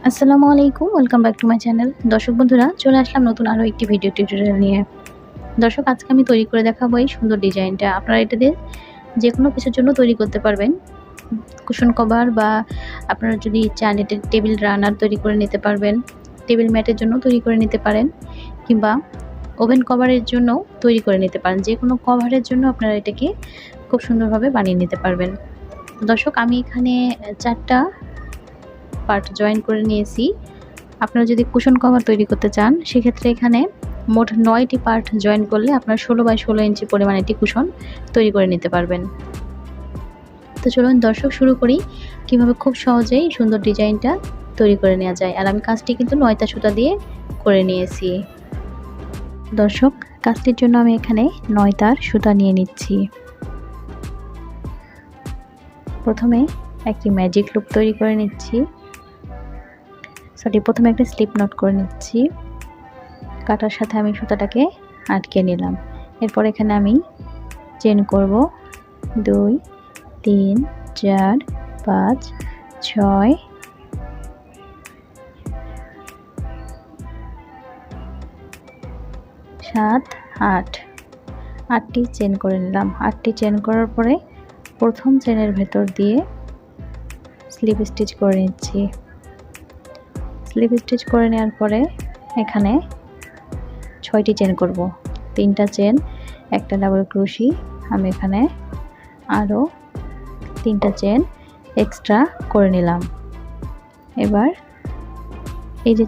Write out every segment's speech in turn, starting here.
আসসালামু আলাইকুম, welcome back to my channel. দর্শক বন্ধুরা, চলে আসলাম নতুন আরও একটি ভিডিও টিউটোরিয়াল নিয়ে। দর্শক, আজকে আমি তৈরি করে দেখাবো এই সুন্দর ডিজাইনটা। আপনারা এটা দিয়ে যে কোনো কিছুর জন্য তৈরি করতে পারবেন। কুশন কভার বা আপনারা যদি চান এটা টেবিল রানার তৈরি করে নিতে পারবেন, টেবিল ম্যাটের জন্য তৈরি করে নিতে পারেন, কিংবা ওভেন কভারের জন্য তৈরি করে নিতে পারেন। যে কোনো কভারের জন্য আপনারা এটাকে খুব সুন্দরভাবে বানিয়ে নিতে পারবেন। দর্শক, আমি এখানে 4টা পার্ট জয়েন করে নিয়েছি। আপনারা যদি কুশন কভার তৈরি করতে চান, সেক্ষেত্রে এখানে মোট 9টি পার্ট জয়েন করলে আপনারা 16 বাই 16 ইঞ্চি পরিমাণ একটি কুশন তৈরি করে নিতে পারবেন। তো চলুন দর্শক, শুরু করি কিভাবে খুব সহজেই সুন্দর ডিজাইনটা তৈরি করে নেওয়া যায়। আর আমি কাজটি কিন্তু 9টা সুতা দিয়ে করে নিয়েছি। দর্শক, কাজটির জন্য আমি এখানে 9টার সুতা নিয়ে নিচ্ছি। প্রথমে একটি ম্যাজিক লুপ তৈরি করে নিচ্ছি। প্রথমে একটা স্লিপ নট করে নিচ্ছি। কাটার সাথে আমি সুতাটাকে আটকে নিলাম। এরপর এখানে আমি চেন করব 2 3 4 5 6 7 8 8টি চেন করে নিলাম। 8টি চেন করার পরে প্রথম চেনের ভেতর দিয়ে স্লিপ স্টিচ করে নিচ্ছি। স্লিপ স্টিচ করে নেওয়ার পরে এখানে 6টি চেন করব। 3টা চেন, একটা ডাবল ক্রোশি, আমি এখানে আরও 3টা চেন এক্সট্রা করে নিলাম। এবার এই যে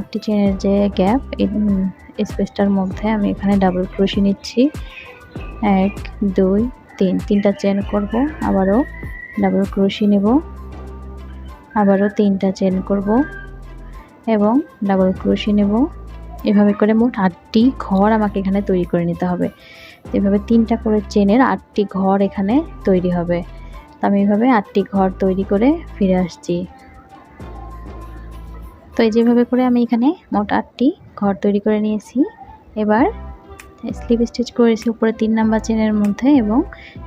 8টি চেনের যে গ্যাপ, এই স্পেসটার মধ্যে আমি এখানে ডাবল ক্রোশি নিচ্ছি। 1 2 3, 3টা চেন করব, আবারও ডাবল ক্রোশি নেব, আবারও 3টা চেন করব এবং ডাবল ক্রোশি নেব। এভাবে করে মোট 8টি ঘর আমাকে এখানে তৈরি করে নিতে হবে। এভাবে 3টা করে চেনের 8টি ঘর এখানে তৈরি হবে। তো আমি এভাবে 8টি ঘর তৈরি করে ফিরে আসছি। তো এই যেভাবে করে আমি এখানে মোট 8টি ঘর তৈরি করে নিয়েছি। এবার স্লিপ স্টিচ করেছি উপরে 3 নাম্বার চেনের মধ্যে, এবং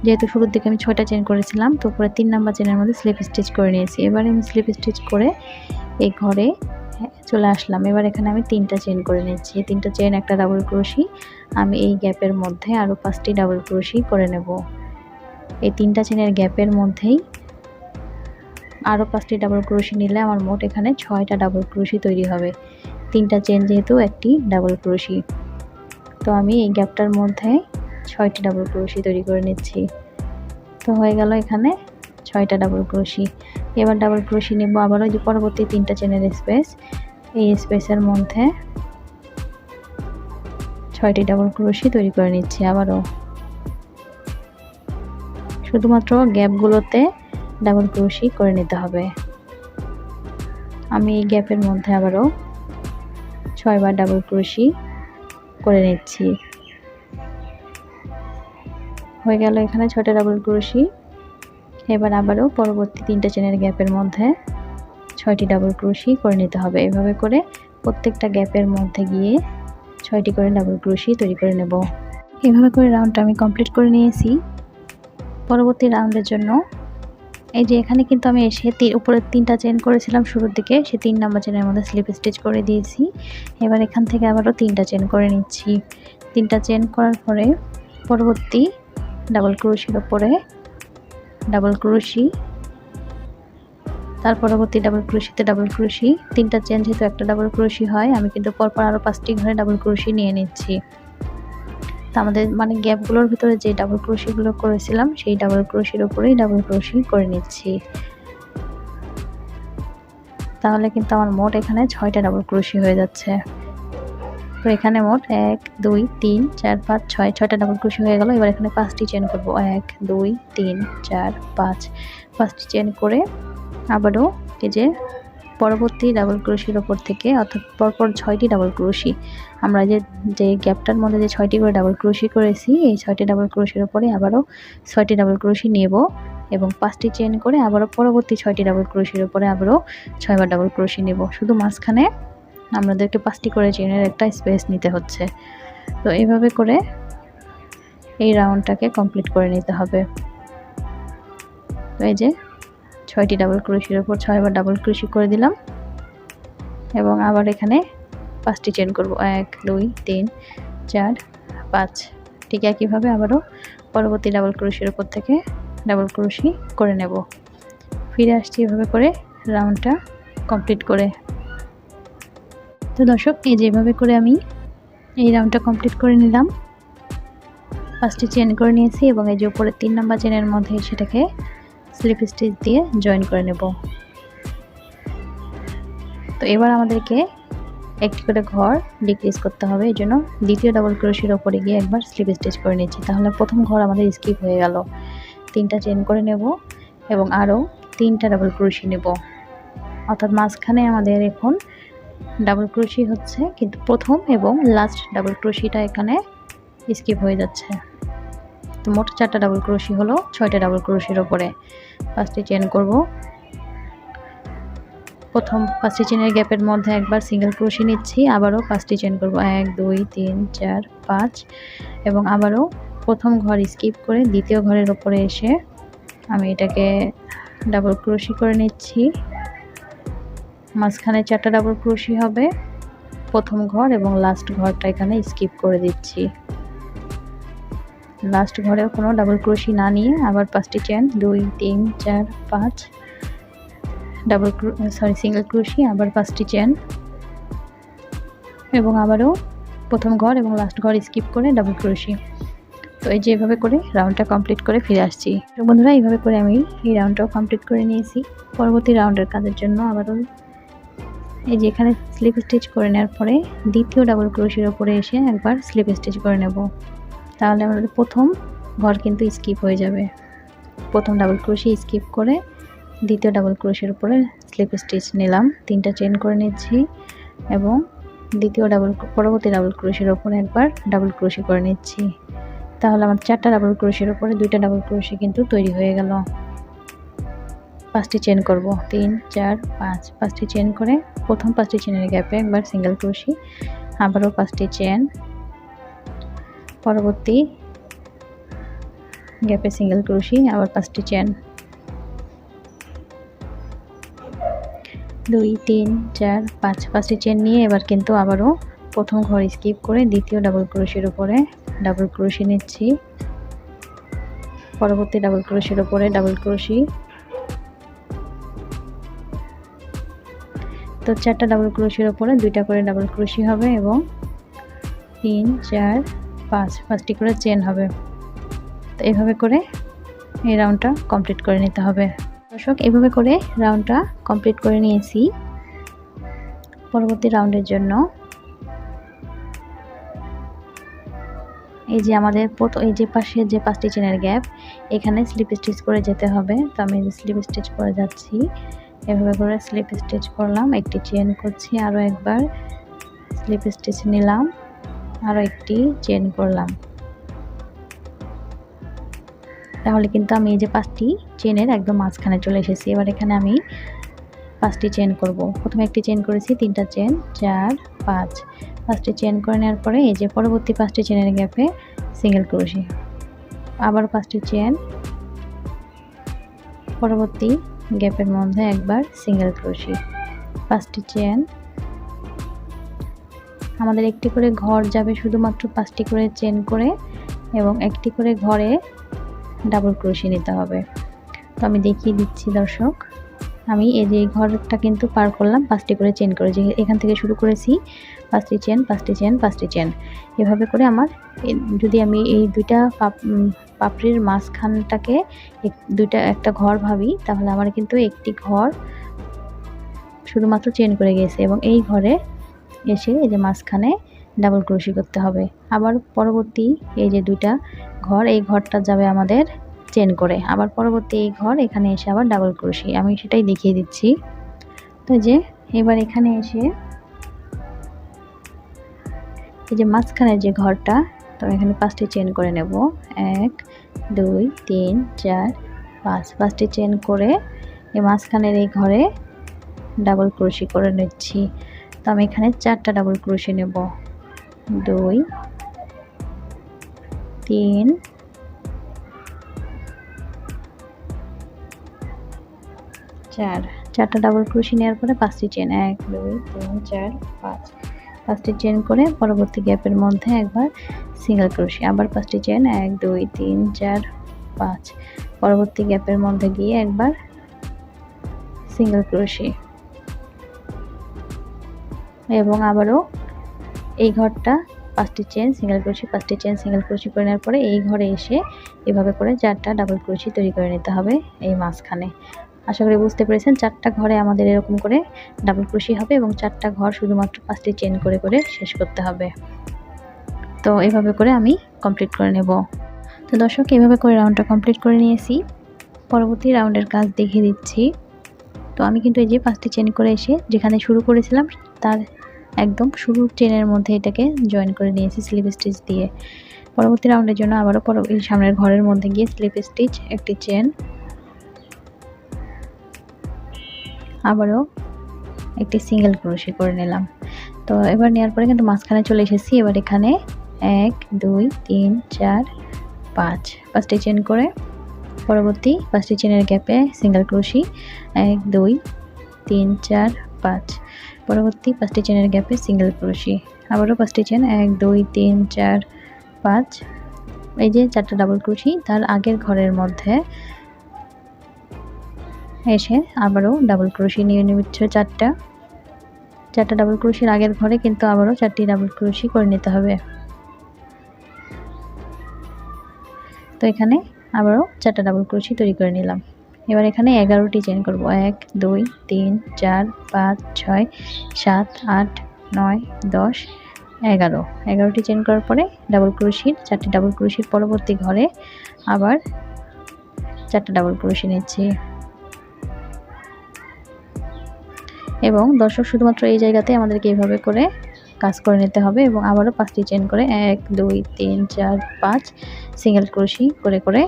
যেহেতু শুরুর দিকে আমি 6টা চেন করেছিলাম, তো উপরে 3 নাম্বার চেনের মধ্যে স্লিপ স্টিচ করে নিয়েছি। এবার আমি স্লিপ স্টিচ করে এই ঘরে চলে আসলাম। এবার এখানে আমি 3টা চেন করে নিচ্ছি। 3টা চেন, একটা ডাবল ক্রোশি, আমি এই গ্যাপের মধ্যে আরও 5টি ডাবল ক্রোশি করে নেব। এই 3টা চেনের গ্যাপের মধ্যেই আরও 5টি ডাবল ক্রোশি নিলে আমার মোট এখানে 6টা ডাবল ক্রোশি তৈরি হবে। 3টা চেন যেহেতু একটি ডাবল ক্রোশি, তো আমি এই গ্যাপটার মধ্যে 6টি ডাবল ক্রোশি তৈরি করে নিচ্ছি। তো হয়ে গেল এখানে 6টা ডাবল ক্রোশি। এবার ডাবল ক্রোশি নেব আবারও যে পরবর্তী 3টা চেনের স্পেস, এই স্পেসের মধ্যে 6টি ডাবল ক্রোশি তৈরি করে নিচ্ছি। আবারও শুধুমাত্র গ্যাপগুলোতে ডাবল ক্রোশি করে নিতে হবে। আমি এই গ্যাপের মধ্যে আবারও 6বার ডাবল ক্রোশি করে নিচ্ছি। হয়ে গেল এখানে 6টা ডাবল ক্রোশি। এবার আবারও পরবর্তী 3টা চেনের গ্যাপের মধ্যে 6টি ডাবল ক্রোশি করে নিতে হবে। এভাবে করে প্রত্যেকটা গ্যাপের মধ্যে গিয়ে 6টি করে ডাবল ক্রোশি তৈরি করে নেব। এভাবে করে রাউন্ডটা আমি কমপ্লিট করে নিয়েছি। পরবর্তী রাউন্ডের জন্য এই যে এখানে কিন্তু আমি এসে উপরে 3টা চেন করেছিলাম শুরুর দিকে, সেই 3 নাম্বার চেনের মধ্যে স্লিপ স্টিচ করে দিয়েছি। এবার এখান থেকে আবারও 3টা চেন করে নিচ্ছি। 3টা চেন করার পরে পরবর্তী ডাবল ক্রোশির উপরে ডাবল ক্রোশি, তার পরবর্তী ডাবল ক্রোশিতে ডাবল ক্রোশি। 3টা চেন যেহেতু একটা ডাবল ক্রোশি হয়, আমি কিন্তু পরপর আরও 5টি ঘরে ডাবল ক্রোশি নিয়ে নিচ্ছি। তো আমাদের মানে গ্যাপগুলোর ভিতরে যে ডাবল ক্রোশিগুলো করেছিলাম, সেই ডাবল ক্রোশির উপরেই ডাবল ক্রোশি করে নিচ্ছি। তাহলে কিন্তু আমার মোট এখানে 6টা ডাবল ক্রোশি হয়ে যাচ্ছে। তো এখানে মোট 1 2 3 4 5 6, 6টা ডাবল ক্রোশি হয়ে গেল। এবার এখানে 5টি চেন করব। 1 2 3 4 5, 5টি চেন করে আবারও এই যে পরবর্তী ডাবল ক্রোশির ওপর থেকে, অর্থাৎ পরপর 6টি ডাবল ক্রোশি, আমরা যে গ্যাপটার মধ্যে যে 6টি করে ডাবল ক্রোশি করেছি, এই 6টি ডাবল ক্রোশির ওপরে আবারও 6টি ডাবল ক্রোশি নেব এবং 5টি চেন করে আবারও পরবর্তী 6টি ডাবল ক্রোশির ওপরে আবারও 6বার ডাবল ক্রোশি নেব। শুধু মাঝখানে আমাদেরকে 5টি করে চেনের একটা স্পেস নিতে হচ্ছে। তো এইভাবে করে এই রাউন্ডটাকে কমপ্লিট করে নিতে হবে। তো এই যে 6টি ডাবল ক্রোশের উপর 6বার ডাবল ক্রোশি করে দিলাম। এবং আবার এখানে 5টি চেন করব, 1 2 3 4 5। ঠিক একইভাবে আবারও পরবর্তী ডাবল ক্রোশের উপর থেকে ডাবল ক্রোশি করে নেব। ফিরে আসছি এভাবে করে রাউন্ডটা কমপ্লিট করে। তো দর্শক, এই যেভাবে করে আমি এই রাউন্ডটা কমপ্লিট করে নিলাম। 5টি চেন করে নিয়েছি এবং এই যে উপরে 3 নাম্বার চেনের মধ্যে সেটাকে স্লিপ স্টিচ দিয়ে জয়েন করে নেব। তো এবার আমাদেরকে একটি করে ঘর ডিক্রিজ করতে হবে, এই জন্য দ্বিতীয় ডাবল ক্রোশের ওপরে গিয়ে একবার স্লিপ স্টিচ করে নিচ্ছি। তাহলে প্রথম ঘর আমাদের স্কিপ হয়ে গেল। 3টা চেন করে নেব এবং আরও 3টা ডাবল ক্রোশি নেব, অর্থাৎ মাঝখানে আমাদের এখন ডাবল ক্রোশি হচ্ছে, কিন্তু প্রথম এবং লাস্ট ডাবল ক্রোশিটা এখানে স্কিপ হয়ে যাচ্ছে। তো মোট 4টা ডাবল ক্রোশি হলো 6টা ডাবল ক্রোশির ওপরে। 5টি চেন করব। প্রথম 5টি চেনের গ্যাপের মধ্যে একবার সিঙ্গেল ক্রোশি নিচ্ছি, আবারও 5টি চেন করব, 1 2 3 4 5 এবং আবারও প্রথম ঘর স্কিপ করে দ্বিতীয় ঘরের ওপরে এসে আমি এটাকে ডাবল ক্রোশি করে নিচ্ছি। মাঝখানে 4টা ডাবল ক্রোশি হবে, প্রথম ঘর এবং লাস্ট ঘরটা এখানে স্কিপ করে দিচ্ছি। লাস্ট ঘরেও কোনো ডাবল ক্রোশি না নিয়ে আবার 5টি চেন 2 3 4 5 সিঙ্গেল ক্রোশি, আবার 5টি চেন এবং আবারও প্রথম ঘর এবং লাস্ট ঘর স্কিপ করে ডাবল ক্রোশি। তো এই যে এভাবে করে রাউন্ডটা কমপ্লিট করে ফিরে আসছি। তো বন্ধুরা, এইভাবে করে আমি এই রাউন্ডটাও কমপ্লিট করে নিয়েছি। পরবর্তী রাউন্ডের কাজের জন্য আবারও এই যে এখানে স্লিপ স্টিচ করে নেওয়ার পরে দ্বিতীয় ডাবল ক্রোশের ওপরে এসে একবার স্লিপ স্টিচ করে নেব। তাহলে আমাদের প্রথম ঘর কিন্তু স্কিপ হয়ে যাবে। প্রথম ডাবল ক্রোশি স্কিপ করে দ্বিতীয় ডাবল ক্রোশের উপরে স্লিপ স্টিচ নিলাম, 3টা চেন করে নিচ্ছি এবং পরবর্তী ডাবল ক্রোশের উপরে একবার ডাবল ক্রোশি করে নিচ্ছি। তাহলে আমার 4টা ডাবল ক্রোশের উপরে 2টা ডাবল ক্রোশি কিন্তু তৈরি হয়ে গেল। 5টি চেন করব, 3 4 5। 5টি চেন করে প্রথম 5টি চেনের গ্যাপে একবার সিঙ্গেল ক্রোশি, আবারও 5টি চেন, পরবর্তী গ্যাপে সিঙ্গেল ক্রোশি, আবার 5টি চেন, 2 3 4 5। 5টি চেন নিয়ে এবার কিন্তু আবারও প্রথম ঘর স্কিপ করে দ্বিতীয় ডাবল ক্রোশের উপরে ডাবল ক্রোশি নিচ্ছি, পরবর্তী ডাবল ক্রোশের উপরে ডাবল ক্রোশি। তো 4টা ডাবল ক্রোশের উপরে 2টা করে ডাবল ক্রোশি হবে এবং 3 4 5 5টি করে চেন হবে। তো এইভাবে করে এই রাউন্ডটা কমপ্লিট করে নিতে হবে। দর্শক, এইভাবে করে রাউন্ডটা কমপ্লিট করে নিয়েছি। পরবর্তী রাউন্ডের জন্য এই যে আমাদের এই যে পাশে যে 5টি চেনের গ্যাপ, এখানে স্লিপ স্টিচ করে যেতে হবে। তো আমি স্লিপ স্টিচ করে যাচ্ছি, এভাবে করে স্লিপ স্টিচ করলাম, একটি চেন করছি, আরও একবার স্লিপ স্টিচ নিলাম, আরও একটি চেন করলাম। তাহলে কিন্তু আমি এই যে 5টি চেনের একদম মাঝখানে চলে এসেছি। এবার এখানে আমি 5টি চেন করব। প্রথমে একটি চেন করেছি, 3টা চেন 4 5। 5টি চেন করে নেওয়ার পরে এই যে পরবর্তী 5টি চেনের গ্যাপে সিঙ্গেল ক্রোশি, আবার 5টি চেন, পরবর্তী গ্যাপের মধ্যে একবার সিঙ্গেল ক্রোশি, 5টি চেন। আমাদের একটি করে ঘর যাবে শুধুমাত্র 5টি করে চেন করে এবং একটি করে ঘরে ডাবল ক্রোশি নিতে হবে। তো আমি দেখিয়ে দিচ্ছি দর্শক, আমি এই যে ঘরটা কিন্তু পার করলাম 5টি করে চেন করে, যে এখান থেকে শুরু করেছি 5টি চেন 5টি চেন 5টি চেন, এভাবে করে আমার যদি আমি এই 2টা পাপড়ির মাঝখানটাকে একটা ঘর ভাবি, তাহলে আমার কিন্তু একটি ঘর শুধুমাত্র চেন করে গেছে এবং এই ঘরে এসে এই যে মাঝখানে ডাবল ক্রোশি করতে হবে। আবার পরবর্তী এই যে 2টা ঘর, এই ঘরটা যাবে আমাদের চেন করে, আবার পরবর্তী এই ঘর এখানে এসে আবার ডাবল ক্রোশি, আমি সেটাই দেখিয়ে দিচ্ছি। তো যে এবার এখানে এসে এই যে মাঝখানের যে ঘরটা, তো এখানে 5টি চেন করে নেব, 1 2 3 4 5। 5টি চেন করে এই মাঝখানের এই ঘরে ডাবল ক্রোশি করে নিচ্ছি। তো আমি এখানে 4টা ডাবল ক্রোশি নেব, 2 3 4। 4টা ডাবল ক্রোশি নেওয়ার পরে 5টি চেন, 1 2 3 4 5, 5টি চেন করে পরবর্তী গ্যাপের মধ্যে একবার সিঙ্গেল ক্রোশি, আবার 5টি চেন, 1 2 3 4 5, পরবর্তী গ্যাপের মধ্যে গিয়ে একবার সিঙ্গেল ক্রোশি এবং আবারও এই ঘরটা 5টি চেন সিঙ্গেল ক্রোশি, 5টি চেন সিঙ্গেল ক্রোশি করে নেওয়ার পরে এই ঘরে এসে এভাবে করে 4টা ডাবল ক্রোশি তৈরি করে নিতে হবে এই মাঝখানে। আশা করি বুঝতে পেরেছেন, 4টা ঘরে আমাদের এরকম করে ডাবল ক্রোশি হবে এবং 4টা ঘর শুধুমাত্র 5টি চেন করে করে শেষ করতে হবে। তো এভাবে করে আমি কমপ্লিট করে নেব। তো দর্শক, এভাবে করে রাউন্ডটা কমপ্লিট করে নিয়েছি। পরবর্তী রাউন্ডের কাজ দেখিয়ে দিচ্ছি। তো আমি কিন্তু এই যে 5টি চেন করে এসে যেখানে শুরু করেছিলাম তার একদম শুরুর চেনের মধ্যে এটাকে জয়েন করে নিয়েছি স্লিপ স্টিচ দিয়ে। পরবর্তী রাউন্ডের জন্য আবারও এই সামনের ঘরের মধ্যে গিয়ে স্লিপ স্টিচ, একটি চেন, আবারও একটি সিঙ্গেল ক্রোশি করে নিলাম। তো এবার নেওয়ার পরে কিন্তু মাঝখানে চলে এসেছি। এবার এখানে 1 2 3 4 5, 5টি চেন করে পরবর্তী 5টি চেনের গ্যাপে সিঙ্গেল ক্রোশি, 1 2 3 4 5, পরবর্তী 5টি চেনের গ্যাপে সিঙ্গেল ক্রোশি, আবারও 5টি চেন, 1 2 3 4 5, এই যে 4টা ডাবল ক্রোশি তার আগের ঘরের মধ্যে এসে আবারও ডাবল ক্রোশি নিয়ে নিচ্ছে 4টা ডাবল ক্রোশির আগের ঘরে কিন্তু আবারও 4টি ডাবল ক্রোশি করে নিতে হবে। তো এখানে আবারও 4টা ডাবল ক্রোশি তৈরি করে নিলাম। এবার এখানে 11টি চেন করব, 1 2 3 4 5 6 7 8 9 10 11, 11টি চেন করার পরে ডাবল ক্রোশির 4টি ডাবল ক্রোশির পরবর্তী ঘরে আবার 4টা ডাবল ক্রোশি নিচ্ছি এবং দর্শক শুধুমাত্র এই জায়গাতে আমাদেরকে এইভাবে করে কাজ করে নিতে হবে এবং আবারও 5টি চেন করে 1 2 3 4 5 সিঙ্গেল ক্রোশি করে করে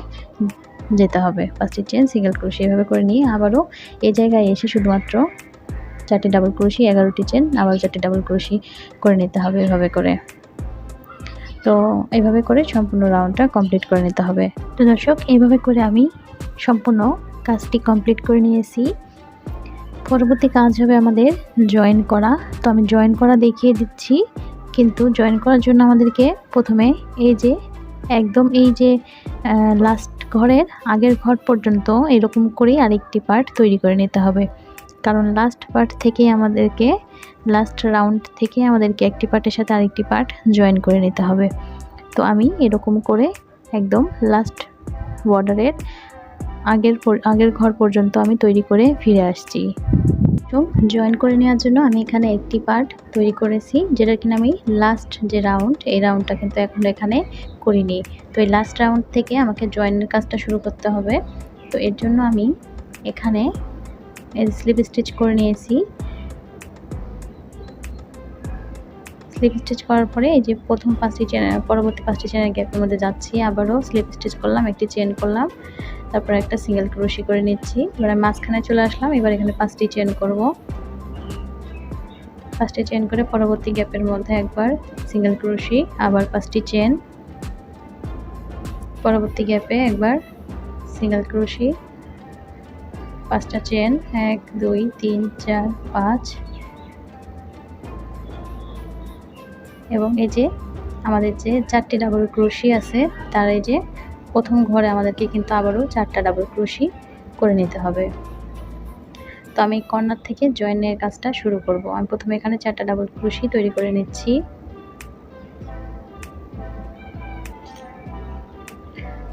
যেতে হবে। 5টি চেন সিঙ্গেল ক্রোশি এভাবে করে নিয়ে আবারও এই জায়গায় এসে শুধুমাত্র 4টি ডাবল ক্রোশি, 11টি চেন, আবার 4টি ডাবল ক্রোশি করে নিতে হবে এভাবে করে। তো এইভাবে করে সম্পূর্ণ রাউন্ডটা কমপ্লিট করে নিতে হবে। তো দর্শক, এইভাবে করে আমি সম্পূর্ণ কাজটি কমপ্লিট করে নিয়েছি। পরবর্তী কাজ হবে আমাদের জয়েন করা। তো আমি জয়েন করা দেখিয়ে দিচ্ছি, কিন্তু জয়েন করার জন্য আমাদেরকে প্রথমে এই যে একদম এই যে লাস্ট ঘরের আগের ঘর পর্যন্ত এরকম করেই আরেকটি পার্ট তৈরি করে নিতে হবে, কারণ লাস্ট পার্ট থেকে আমাদেরকে লাস্ট রাউন্ড থেকে আমাদেরকে একটি পার্টের সাথে আরেকটি পার্ট জয়েন করে নিতে হবে। তো আমি এরকম করে একদম লাস্ট বর্ডারের আগের ঘর পর্যন্ত আমি তৈরি করে ফিরে আসছি। তো জয়েন করে নেওয়ার জন্য আমি এখানে একটি পার্ট তৈরি করেছি, যেটা কিনা আমি লাস্ট যে রাউন্ড এই রাউন্ডটা কিন্তু এখন এখানে করিনি। তো এই লাস্ট রাউন্ড থেকে আমাকে জয়েনের কাজটা শুরু করতে হবে। তো এর জন্য আমি এখানে স্লিপ স্টিচ করে নিয়েছি। স্লিপ স্টিচ করার পরে এই যে প্রথম 5টি চেন, পরবর্তী 5টি চেনের গ্যাপের মধ্যে যাচ্ছি, আবারও স্লিপ স্টিচ করলাম, একটি চেন করলাম, তারপর একটা সিঙ্গেল ক্রোশি করে নিচ্ছি। এবার আমি মাঝখানে চলে আসলাম। এবার এখানে 5টি চেন করব, 5টি চেন করে পরবর্তী গ্যাপের মধ্যে একবার সিঙ্গেল ক্রোশি, আবার 5টি চেন, পরবর্তী গ্যাপে একবার সিঙ্গেল ক্রোশি, 5টা চেন, 1 2 3 4 5, এবং এই যে আমাদের যে 4টি ডাবল ক্রোশি আছে তার এই যে প্রথম ঘরে আমাদেরকে কিন্তু আবারও 4টা ডাবল ক্রোশি করে নিতে হবে। তো আমি কর্নার থেকে জয়েনের কাজটা শুরু করব। আমি প্রথমে এখানে 4টা ডাবল ক্রোশি তৈরি করে নিচ্ছি।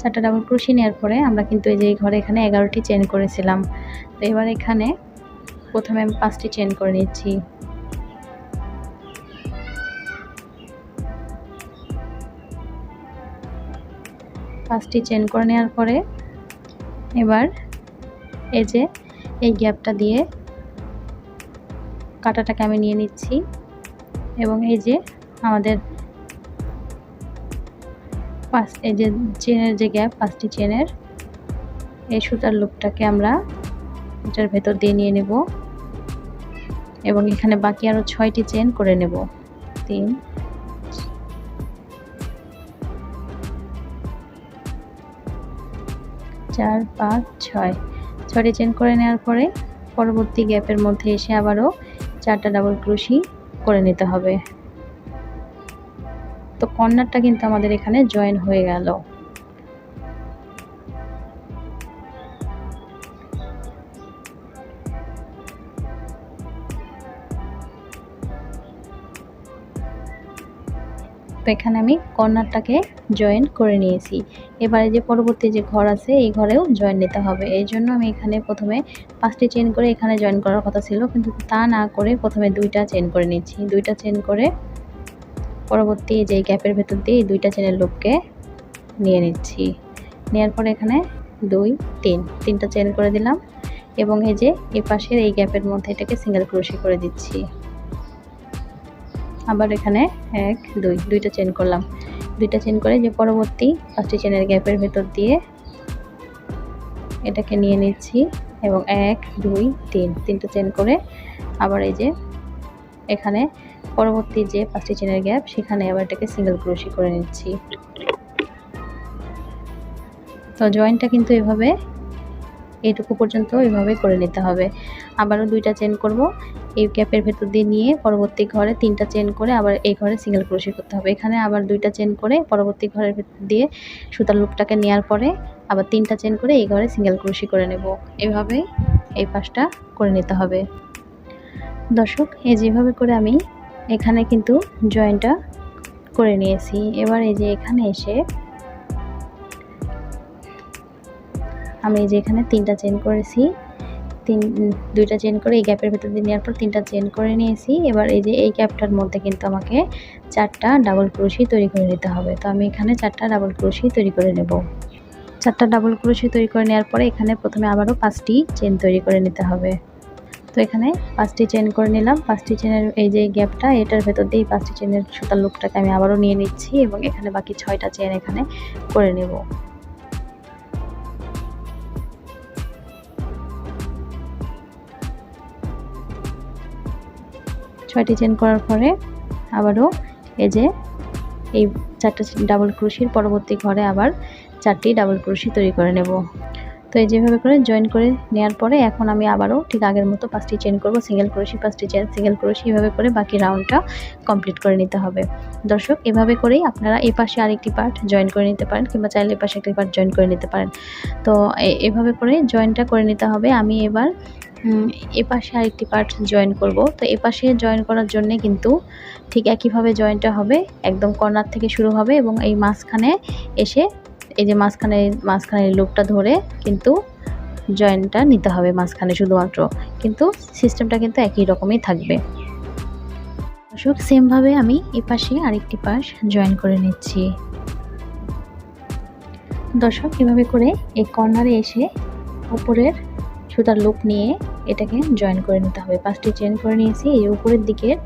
4টা ডাবল ক্রোশি নেওয়ার পরে আমরা কিন্তু এই যে ঘরে এখানে 11টি চেন করেছিলাম। তো এবার এখানে প্রথমে আমি 5টি চেন করে নিচ্ছি। পাঁচটি চেন করে নেওয়ার পরে এবার এই যে এই গ্যাপটা দিয়ে কাটাটাকে আমি নিয়ে নিচ্ছি এবং এই যে আমাদের এই যে চেনের যে গ্যাপ 5টি চেনের এই সুতার লুপটাকে আমরা এটার ভেতর দিয়ে নিয়ে নেব এবং এখানে বাকি আরো 6টি চেন করে নেব। 3 4 5 6, 6টি চেন করে নেওয়ার পরে পরবর্তী গ্যাপের মধ্যে এসে আবারও 4টা ডাবল ক্রোশি করে নিতে হবে। তো কর্নারটা কিন্তু আমাদের এখানে জয়েন হয়ে গেল। তো এখানে আমি কর্নারটাকে জয়েন করে নিয়েছি। এবারে যে পরবর্তী যে ঘর আছে এই ঘরেও জয়েন নিতে হবে। এই জন্য আমি এখানে প্রথমে 5টি চেন করে এখানে জয়েন করার কথা ছিল, কিন্তু তা না করে প্রথমে 2টা চেন করে নিচ্ছি। 2টা চেন করে পরবর্তী যে গ্যাপের ভেতর দিয়ে এই 2টা চেনের লুপকে নিয়ে নিচ্ছি। নেওয়ার পরে এখানে 2 3 3টা চেন করে দিলাম এবং এই যে এই পাশের এই গ্যাপের মধ্যে এটাকে সিঙ্গেল ক্রোশে করে দিচ্ছি। আবার এখানে 1 2 2টা চেন করলাম। 2টা চেন করে যে পরবর্তী 5টি চেনের গ্যাপের ভেতর দিয়ে এটাকে নিয়ে নিচ্ছি এবং 1 2 3 3টা চেন করে আবার এই যে এখানে পরবর্তী যে 5টি চেনের গ্যাপ সেখানে আবার এটাকে সিঙ্গেল ক্রোশে করে নিচ্ছি। তো জয়েনটা কিন্তু এভাবে এইটুকু পর্যন্ত এভাবে করে নিতে হবে। আবারও 2টা চেন করব, এই গ্যাপের ভেতর দিয়ে নিয়ে পরবর্তী ঘরে 3টা চেন করে আবার এই ঘরে সিঙ্গেল ক্রোশে করতে হবে। এখানে আবার 2টা চেন করে পরবর্তী ঘরের ভেতর দিয়ে সুতার লুপটাকে নেওয়ার পরে আবার 3টা চেন করে এই ঘরে সিঙ্গেল ক্রোশে করে নেব। এভাবে এই পাশটা করে নিতে হবে। দর্শক, এই যেভাবে করে আমি এখানে কিন্তু জয়েনটা করে নিয়েছি। এবার এই যে এখানে এসে আমি যে এখানে 3টা চেন করেছি, 2টা চেন করে এই গ্যাপের ভেতর দিয়ে নেওয়ার পর 3টা চেন করে নিয়েছি। এবার এই যে এই গ্যাপটার মধ্যে কিন্তু আমাকে 4টা ডাবল ক্রোশি তৈরি করে নিতে হবে। তো আমি এখানে 4টা ডাবল ক্রোশি তৈরি করে নেব। 4টা ডাবল ক্রোশি তৈরি করে নেওয়ার পরে এখানে প্রথমে আবারও 5টি চেন তৈরি করে নিতে হবে। তো এখানে 5টি চেন করে নিলাম। 5টি চেনের এই যে গ্যাপটা এটার ভেতর দিয়ে 5টি চেনের সুতার লুপটাকে আমি আবারও নিয়ে নিচ্ছি এবং এখানে বাকি 6টা চেন এখানে করে নেব। ছয়টি চেন করার পরে আবারও এই যে এই 4টা ডাবল ক্রোশির পরবর্তী ঘরে আবার 4টি ডাবল ক্রোশি তৈরি করে নেব। তো এই যেভাবে করে জয়েন করে নেওয়ার পরে এখন আমি আবারও ঠিক আগের মতো 5টি চেন করব, সিঙ্গেল ক্রোশি 5টি চেন সিঙ্গেল ক্রোশি, এভাবে করে বাকি রাউন্ডটা কমপ্লিট করে নিতে হবে। দর্শক, এভাবে করেই আপনারা এই পাশে আরেকটি পার্ট জয়েন করে নিতে পারেন কিংবা চাইলে এই পাশে একটি পার্ট জয়েন করে নিতে পারেন। তো এভাবে করে জয়েনটা করে নিতে হবে। আমি এবার এ পাশে আরেকটি পার্ট জয়েন করব। তো এ পাশে জয়েন করার জন্য কিন্তু ঠিক একইভাবে জয়েনটা হবে, একদম কর্নার থেকে শুরু হবে এবং এই মাঝখানে এসে এই যে মাঝখানে লুপটা ধরে কিন্তু জয়েনটা নিতে হবে মাঝখানে শুধুমাত্র, কিন্তু সিস্টেমটা কিন্তু একই রকমই থাকবে। দর্শক, সেমভাবে আমি এ পাশে আরেকটি পাশ জয়েন করে নিচ্ছি। দর্শক, এভাবে করে এই কর্নারে এসে উপরের সুতার লুপ নিয়ে এটাকে জয়েন করে নিতে হবে। 5টি চেন করে নিয়েছি, এই উপরের দিকের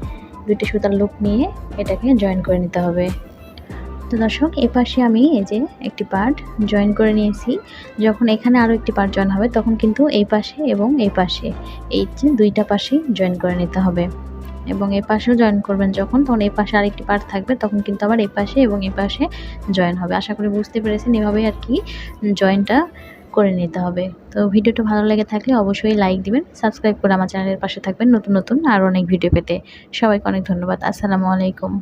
2টি সুতার লুপ নিয়ে এটাকে জয়েন করে নিতে হবে। তো দর্শক, এই পাশে আমি এই যে একটি পার্ট জয়েন করে নিয়েছি। যখন এখানে আরও একটি পার্ট জয়েন হবে তখন কিন্তু এই পাশে এবং এই পাশে এই যে 2টা পাশেই জয়েন করে নিতে হবে এবং এই পাশেও জয়েন করবেন যখন, তখন এই পাশে আরেকটি পার্ট থাকবে তখন কিন্তু আবার এই পাশে এবং এই পাশে জয়েন হবে। আশা করি বুঝতে পেরেছেন, এভাবেই আর কি জয়েনটা করে নিতে হবে। তো ভিডিওটা ভালো লেগে থাকলে অবশ্যই লাইক দিবেন, সাবস্ক্রাইব করে আমার চ্যানেলের পাশে থাকবেন নতুন নতুন আরও অনেক ভিডিও পেতে। সবাইকে অনেক ধন্যবাদ। আসসালামু আলাইকুম।